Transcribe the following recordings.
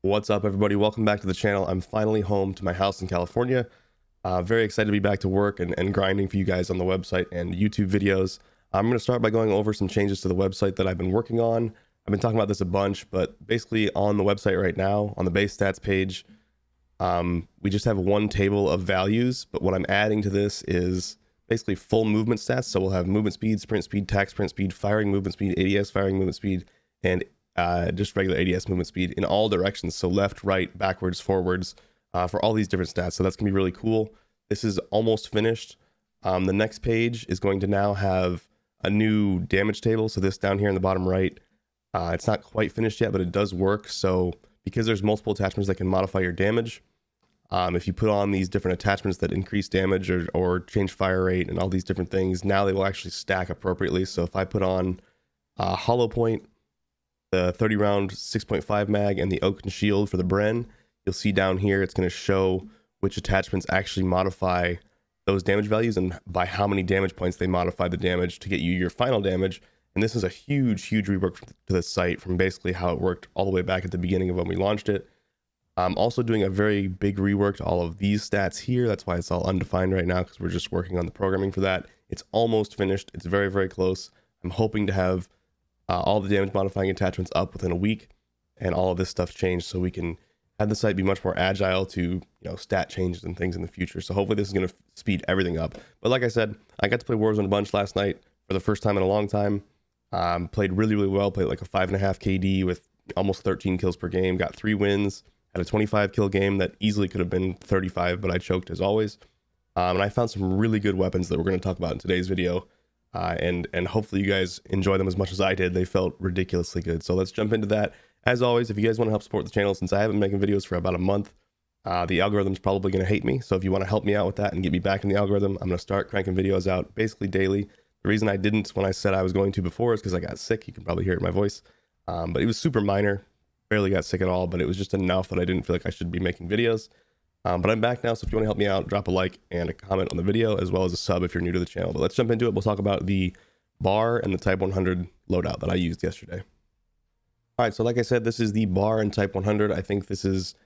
What's up, everybody? Welcome back to the channel. I'm finally home to my house in California. Very excited to be back to work and grinding for you guys on the website and YouTube videos. I'm going to start by going over some changes to the website that I've been working on. I've been talking about this a bunch, but basically on the website right now, on the base stats page, we just have one table of values, but what I'm adding to this is basically full movement stats. So we'll have movement speed, sprint speed, tac sprint speed, firing movement speed, ADS firing movement speed, and just regular ADS movement speed in all directions. So left, right, backwards, forwards, for all these different stats. So that's gonna be really cool. This is almost finished. The next page is going to now have a new damage table. So this down here in the bottom right, it's not quite finished yet, but it does work. So because there's multiple attachments that can modify your damage, if you put on these different attachments that increase damage or change fire rate and all these different things, now they will actually stack appropriately. So if I put on hollow point, the 30 round 6.5 mag, and the oaken shield for the Bren, you'll see down here it's going to show which attachments actually modify those damage values and by how many damage points they modify the damage to get you your final damage. And this is a huge rework to the site from basically how it worked all the way back at the beginning of when we launched it. I'm also doing a very big rework to all of these stats here. That's why it's all undefined right now, because we're just working on the programming for that. It's almost finished. It's very close. I'm hoping to have all the damage modifying attachments up within a week and all of this stuff changed so we can have the site be much more agile to stat changes and things in the future. So hopefully this is going to speed everything up. But like I said, I got to play Warzone a bunch last night for the first time in a long time. Played really well, played like a 5.5 KD with almost 13 kills per game, got 3 wins, had a 25 kill game that easily could have been 35, but I choked as always. And I found some really good weapons that we're going to talk about in today's video. And hopefully you guys enjoy them as much as I did. They felt ridiculously good. So let's jump into that. As always, if you guys want to help support the channel, since I haven't been making videos for about a month, the algorithm's probably going to hate me. So if you want to help me out with that and get me back in the algorithm, I'm going to start cranking videos out basically daily. The reason I didn't when I said I was going to before is because I got sick. You can probably hear it in my voice. But it was super minor. Barely got sick at all, but it was just enough that I didn't feel like I should be making videos. But I'm back now, so if you want to help me out, drop a like and a comment on the video, as well as a sub if you're new to the channel. But let's jump into it. We'll talk about the bar and the Type 100 loadout that I used yesterday. All right, so like I said, this is the bar and Type 100. I think this is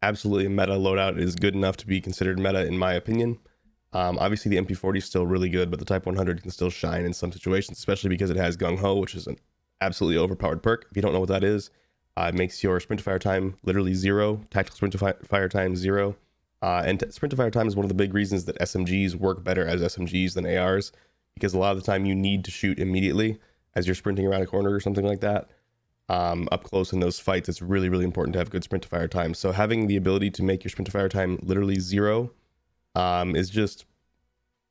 absolutely a meta loadout. It is good enough to be considered meta in my opinion. Obviously the MP40 is still really good, but the Type 100 can still shine in some situations, especially because it has Gung Ho, which is an absolutely overpowered perk. If you don't know what that is, it makes your sprint to fire time literally 0, tactical sprint to fire time 0. And sprint to fire time is one of the big reasons that SMGs work better as SMGs than ARs, because a lot of the time you need to shoot immediately as you're sprinting around a corner or something like that. Up close in those fights, it's really important to have good sprint to fire time. So having the ability to make your sprint to fire time literally 0 is just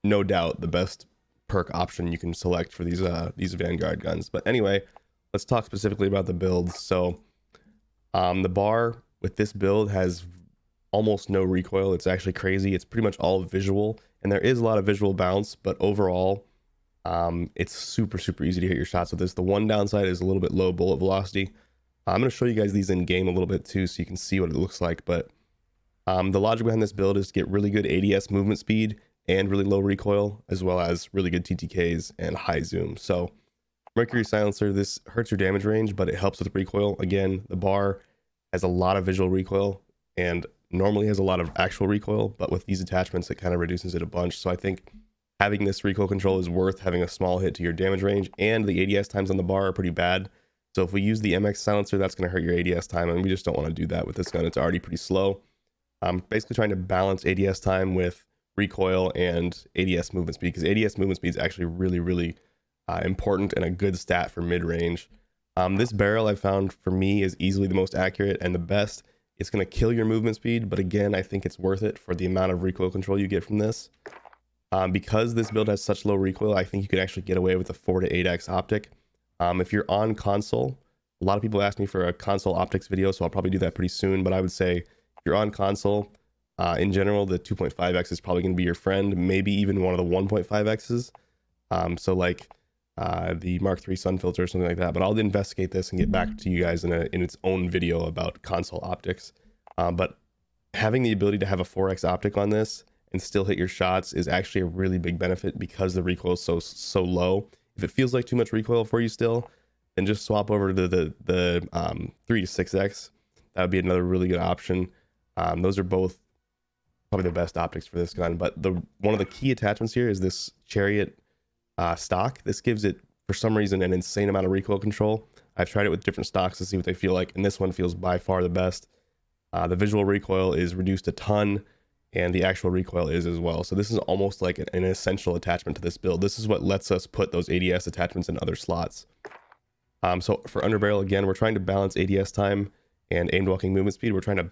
no doubt the best perk option you can select for these Vanguard guns. But anyway, let's talk specifically about the builds. So the bar with this build has almost no recoil. It's actually crazy. It's pretty much all visual, and there is a lot of visual bounce, but overall it's super easy to hit your shots with this. The one downside is a little bit low bullet velocity. I'm going to show you guys these in game a little bit too, so you can see what it looks like. But the logic behind this build is to get really good ADS movement speed and really low recoil, as well as really good TTKs and high zoom. So Mercury Silencer, this hurts your damage range, but it helps with recoil. Again, the bar has a lot of visual recoil and normally has a lot of actual recoil, but with these attachments it kind of reduces it a bunch. So I think having this recoil control is worth having a small hit to your damage range, and the ADS times on the bar are pretty bad. So if we use the MX Silencer, that's going to hurt your ADS time, and we just don't want to do that with this gun. It's already pretty slow. I'm basically trying to balance ADS time with recoil and ADS movement speed, because ADS movement speed is actually really important and a good stat for mid-range. This barrel I found for me is easily the most accurate and the best. It's going to kill your movement speed, but again, I think it's worth it for the amount of recoil control you get from this. Because this build has such low recoil, I think you could actually get away with a 4 to 8x optic. If you're on console, a lot of people ask me for a console optics video, so I'll probably do that pretty soon. But I would say if you're on console, in general, the 2.5x is probably going to be your friend, maybe even one of the 1.5x's. So like the Mark III Sun Filter or something like that. But I'll investigate this and get back to you guys in its own video about console optics. But having the ability to have a 4x optic on this and still hit your shots is actually a really big benefit, because the recoil is so low. If it feels like too much recoil for you still, then just swap over to the 3 to 6x. That would be another really good option. Those are both probably the best optics for this gun. But one of the key attachments here is this Chariot stock. This gives it, for some reason, an insane amount of recoil control. I've tried it with different stocks to see what they feel like, and this one feels by far the best. The visual recoil is reduced a ton, and the actual recoil is as well. So this is almost like an essential attachment to this build. This is what lets us put those ADS attachments in other slots. So for underbarrel, again, we're trying to balance ADS time and aimed walking movement speed. We're trying to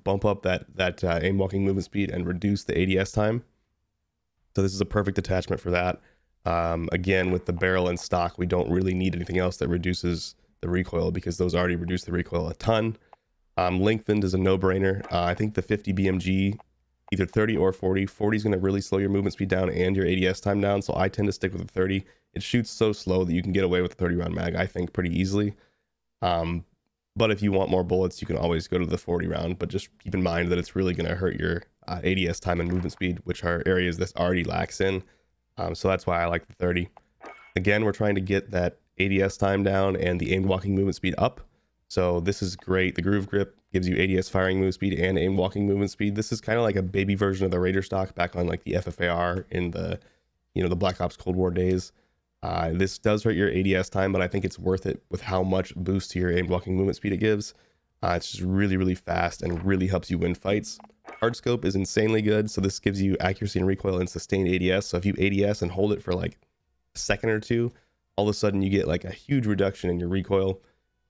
bump up that aimed walking movement speed and reduce the ADS time. So this is a perfect attachment for that. Again, with the barrel and stock, we don't really need anything else that reduces the recoil, because those already reduce the recoil a ton. Lengthened is a no-brainer. I think the 50 BMG, either 30 or 40. 40 is going to really slow your movement speed down and your ADS time down, so I tend to stick with the 30. It shoots so slow that you can get away with a 30 round mag, I think, pretty easily. But if you want more bullets, you can always go to the 40 round, but just keep in mind that it's really going to hurt your ADS time and movement speed, which are areas this already lacks in. So that's why I like the 30. Again, we're trying to get that ADS time down and the aimed walking movement speed up. So this is great. The Groove Grip gives you ADS firing movement speed and aimed walking movement speed. This is kind of like a baby version of the Raider stock back on like the FFAR in the, the Black Ops Cold War days. This does hurt your ADS time, but I think it's worth it with how much boost to your aimed walking movement speed it gives. It's just really, really fast and really helps you win fights. Hard scope is insanely good, so this gives you accuracy and recoil and sustained ADS. So if you ADS and hold it for like a second or two, all of a sudden you get like a huge reduction in your recoil.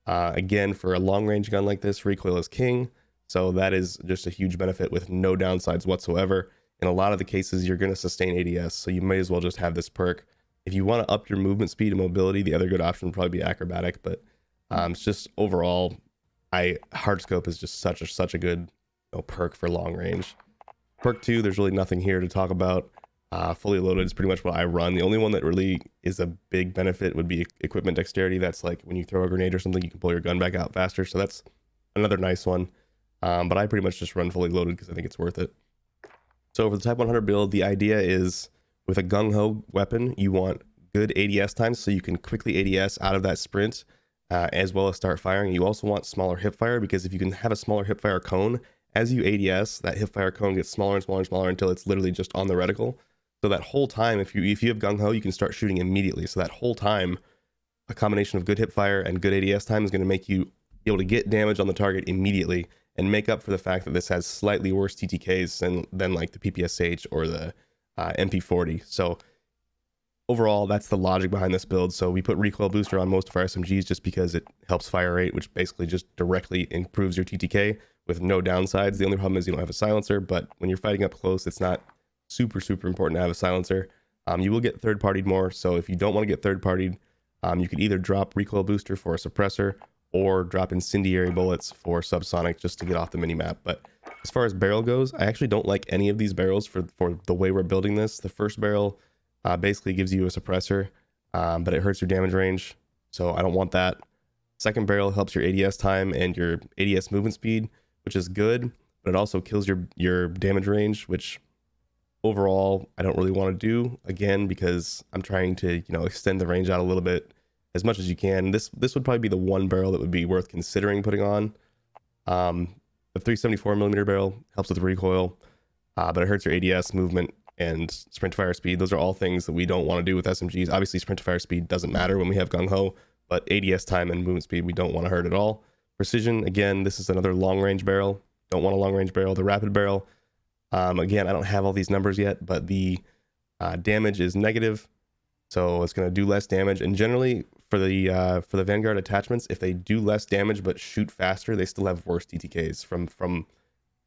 Again, for a long range gun like this, recoil is king, so that is just a huge benefit with no downsides whatsoever. In a lot of the cases, you're going to sustain ADS, so you may as well just have this perk. If you want to up your movement speed and mobility, the other good option would probably be acrobatic, but it's just overall, hard scope is just such a good perk for long range. Perk 2, there's really nothing here to talk about. Fully loaded is pretty much what I run. The only one that really is a big benefit would be equipment dexterity. That's like when you throw a grenade or something, you can pull your gun back out faster. So that's another nice one. But I pretty much just run fully loaded because I think it's worth it. So for the Type 100 build, the idea is with a gung-ho weapon, you want good ADS times so you can quickly ADS out of that sprint as well as start firing. You also want smaller hipfire, because if you can have a smaller hipfire cone, as you ADS, that hipfire cone gets smaller and smaller and smaller until it's literally just on the reticle. So that whole time, if you have gung-ho, you can start shooting immediately. So that whole time, a combination of good hipfire and good ADS time is going to make you be able to get damage on the target immediately and make up for the fact that this has slightly worse TTKs than like the PPSH or the MP40. So overall, that's the logic behind this build. So we put recoil booster on most of our SMGs just because it helps fire rate, which basically just directly improves your TTK with no downsides. The only problem is you don't have a silencer, but when you're fighting up close, it's not super important to have a silencer. You will get third-partied more, so if you don't want to get third-partied, you could either drop recoil booster for a suppressor or drop incendiary bullets for subsonic just to get off the minimap. But as far as barrel goes, I actually don't like any of these barrels for the way we're building this. The first barrel basically gives you a suppressor, but it hurts your damage range, so I don't want that. Second barrel helps your ADS time and your ADS movement speed, which is good, but it also kills your damage range, which overall I don't really want to do, again, because I'm trying to extend the range out a little bit as much as you can. This would probably be the one barrel that would be worth considering putting on. The 374mm barrel helps with recoil, but it hurts your ADS movement and sprint to fire speed. Those are all things that we don't want to do with SMGs. Obviously sprint to fire speed doesn't matter when we have gung-ho, but ADS time and movement speed we don't want to hurt at all. Precision, again, this is another long range barrel. Don't want a long range barrel. The rapid barrel, again, I don't have all these numbers yet, but the damage is negative, so it's going to do less damage. And generally, for the Vanguard attachments, if they do less damage but shoot faster, they still have worse TTKs. From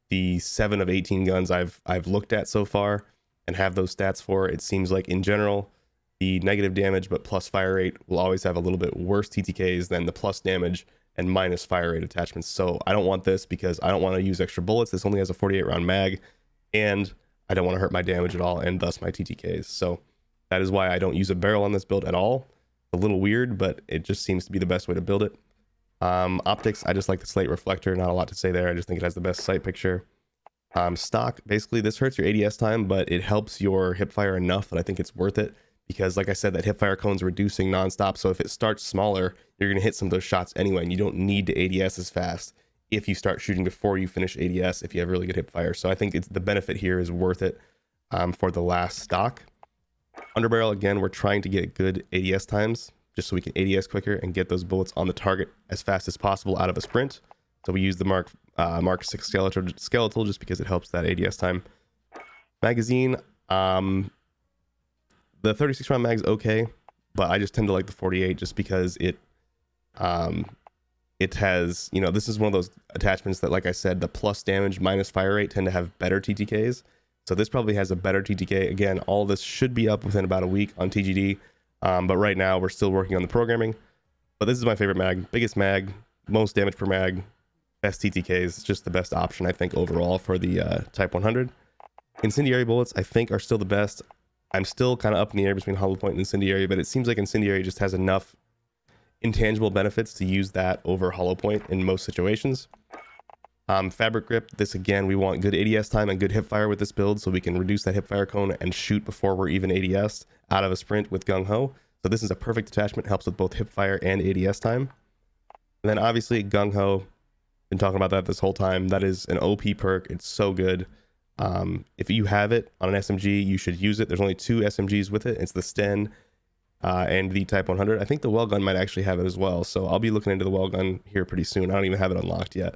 the 7 of 18 guns I've looked at so far and have those stats for, it seems like in general, the negative damage but plus fire rate will always have a little bit worse TTKs than the plus damage and minus fire rate attachments. So I don't want this because I don't want to use extra bullets. This only has a 48 round mag, and I don't want to hurt my damage at all and thus my TTKs. So that is why I don't use a barrel on this build at all. A little weird, but it just seems to be the best way to build it. Optics, I just like the slate reflector. Not a lot to say there. I just think it has the best sight picture. Stock, basically this hurts your ADS time, but it helps your hipfire enough that I think it's worth it, because like I said, that hipfire cone's reducing nonstop. So if it starts smaller, you're going to hit some of those shots anyway, and you don't need to ADS as fast if you start shooting before you finish ADS, if you have really good hip fire. So I think it's the benefit here is worth it for the last stock. Underbarrel, again, we're trying to get good ADS times just so we can ADS quicker and get those bullets on the target as fast as possible out of a sprint. So we use the Mark 6 skeletal just because it helps that ADS time. Magazine, the 36 round mag's okay, but I just tend to like the 48 just because it has, you know, this is one of those attachments that, like I said, the plus damage minus fire rate tend to have better TTKs. So this probably has a better TTK. Again, all this should be up within about a week on TGD, but right now we're still working on the programming. But this is my favorite mag, biggest mag, most damage per mag, best TTKs. It's just the best option, I think, overall for the Type 100. Incendiary bullets, I think, are still the best. I'm still kind of up in the air between Hollow Point and Incendiary, but it seems like Incendiary just has enough intangible benefits to use that over Hollow Point in most situations. Fabric Grip, this again, we want good ADS time and good hip fire with this build so we can reduce that hip fire cone and shoot before we're even ADS out of a sprint with Gung Ho. So this is a perfect attachment, helps with both hip fire and ADS time. And then obviously Gung Ho, been talking about that this whole time. That is an OP perk. It's so good. If you have it on an SMG, you should use it. There's only 2 SMGs with it. It's the Sten and the Type 100. I think the Wellgun might actually have it as well. So I'll be looking into the Wellgun here pretty soon. I don't even have it unlocked yet.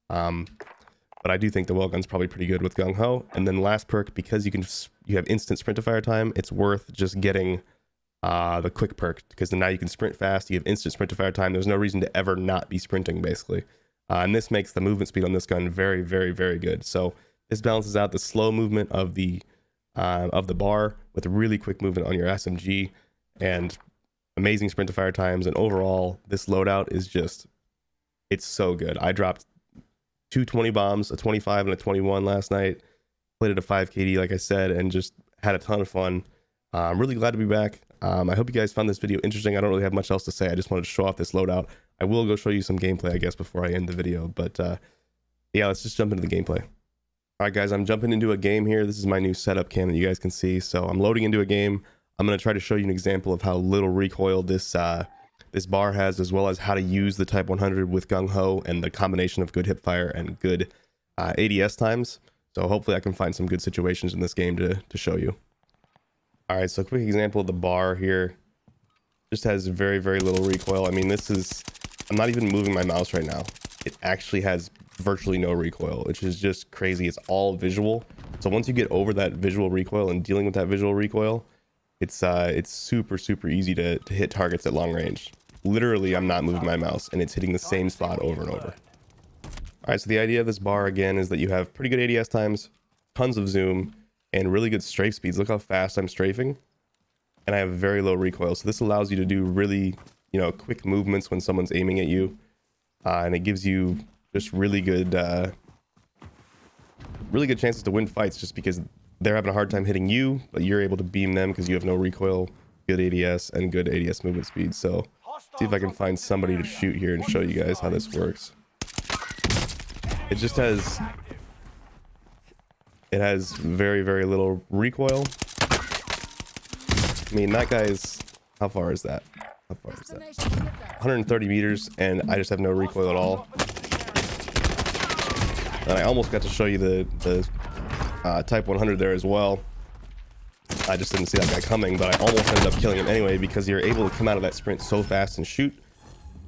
But I do think the Wellgun's probably pretty good with Gung Ho. And then last perk, because you have instant sprint to fire time, it's worth just getting the quick perk, because now you can sprint fast. You have instant sprint to fire time. There's no reason to ever not be sprinting, basically. And this makes the movement speed on this gun very, very, very good. So this balances out the slow movement of the bar with really quick movement on your SMG and amazing sprint to fire times. And overall, this loadout is just, it's so good. I dropped 2 20 bombs, a 25 and a 21 last night. Played at a 5 KD, like I said, and just had a ton of fun. I'm really glad to be back. I hope you guys found this video interesting. I don't really have much else to say. I just wanted to show off this loadout. I will go show you some gameplay, I guess, before I end the video. But yeah, let's just jump into the gameplay. All right, guys, I'm jumping into a game here. This is my new setup cam that you guys can see. So I'm loading into a game. I'm going to try to show you an example of how little recoil this bar has, as well as how to use the Type 100 with Gung Ho and the combination of good hip fire and good ADS times. So hopefully I can find some good situations in this game to show you. All right, so quick example of the bar here. Just has very, very little recoil. I mean, this is, I'm not even moving my mouse right now. It actually has virtually no recoil, which is just crazy. It's all visual. So once you get over that visual recoil and dealing with that visual recoil, it's super, super easy to hit targets at long range. Literally, I'm not moving my mouse and it's hitting the same spot over and over. All right, so the idea of this bar again is that you have pretty good ADS times, tons of zoom, and really good strafe speeds. Look how fast I'm strafing, and I have very low recoil. So this allows you to do really, quick movements when someone's aiming at you, and it gives you just really good chances to win fights, just because they're having a hard time hitting you, but you're able to beam them because you have no recoil, good ADS, and good ADS movement speed. So see if I can find somebody to shoot here and show you guys how this works. It just has, it has very, very little recoil. I mean, that guy's, how far is that? How far is that? 130 meters, and I just have no recoil at all. And I almost got to show you the Type 100 there as well. I just didn't see that guy coming, but I almost ended up killing him anyway because you're able to come out of that sprint so fast and shoot.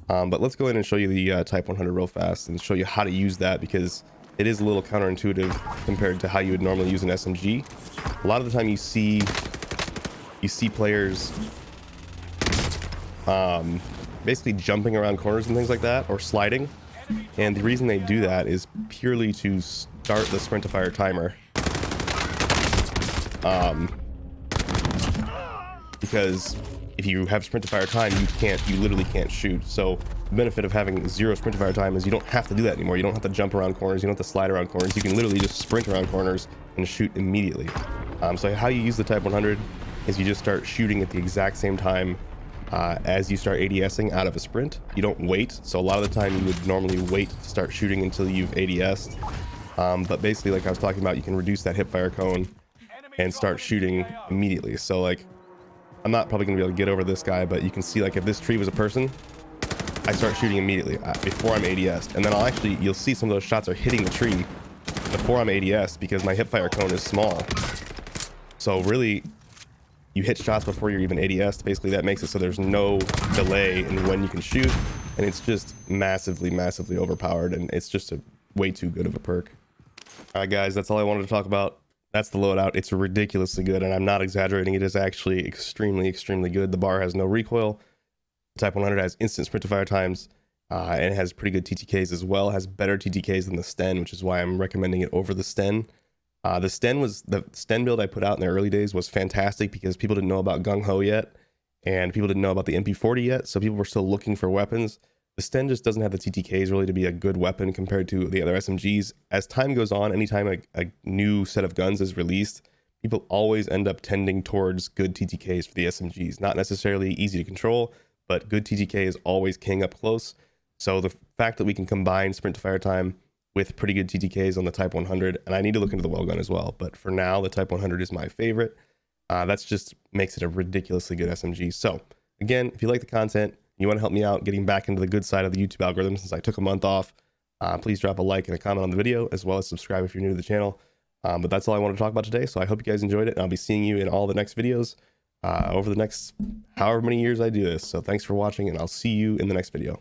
But let's go in and show you the Type 100 real fast and show you how to use that, because it is a little counterintuitive compared to how you would normally use an SMG. A lot of the time you see players basically jumping around corners and things like that, or sliding. And the reason they do that is purely to start the sprint to fire timer. Because if you have sprint to fire time, you literally can't shoot. So the benefit of having 0 sprint to fire time is you don't have to do that anymore. You don't have to jump around corners. You don't have to slide around corners. You can literally just sprint around corners and shoot immediately. So how you use the Type 100 is you just start shooting at the exact same time as you start ADSing out of a sprint. You don't wait. So a lot of the time you would normally wait to start shooting until you've ADS'd. But basically, like I was talking about, you can reduce that hip fire cone and start shooting immediately. So like, I'm not probably gonna be able to get over this guy, but you can see, like, if this tree was a person, I start shooting immediately before I'm ADS'd. And then you'll see some of those shots are hitting the tree before I'm ADS'd because my hipfire cone is small. So really, you hit shots before you're even ADS'd. Basically, that makes it so there's no delay in when you can shoot. And it's just massively, massively overpowered. And it's just a way too good of a perk. All right, guys, that's all I wanted to talk about. That's the loadout. It's ridiculously good, and I'm not exaggerating. It is actually extremely, extremely good. The bar has no recoil. The Type 100 has instant sprint to fire times, and it has pretty good TTKs as well. It has better TTKs than the Sten, which is why I'm recommending it over the Sten. The Sten build I put out in the early days was fantastic because people didn't know about Gung Ho yet, and people didn't know about the MP40 yet, so people were still looking for weapons. The Sten just doesn't have the TTKs really to be a good weapon compared to the other SMGs. As time goes on, anytime a new set of guns is released, people always end up tending towards good TTKs for the SMGs. Not necessarily easy to control, but good TTK is always king up close. So the fact that we can combine sprint to fire time with pretty good TTKs on the Type 100, and I need to look into the well gun as well, but for now, the Type 100 is my favorite. That's just makes it a ridiculously good SMG. So again, if you like the content, you want to help me out getting back into the good side of the YouTube algorithm since I took a month off, please drop a like and a comment on the video, as well as subscribe if you're new to the channel. But that's all I want to talk about today. So I hope you guys enjoyed it, and I'll be seeing you in all the next videos over the next however many years I do this. So thanks for watching, and I'll see you in the next video.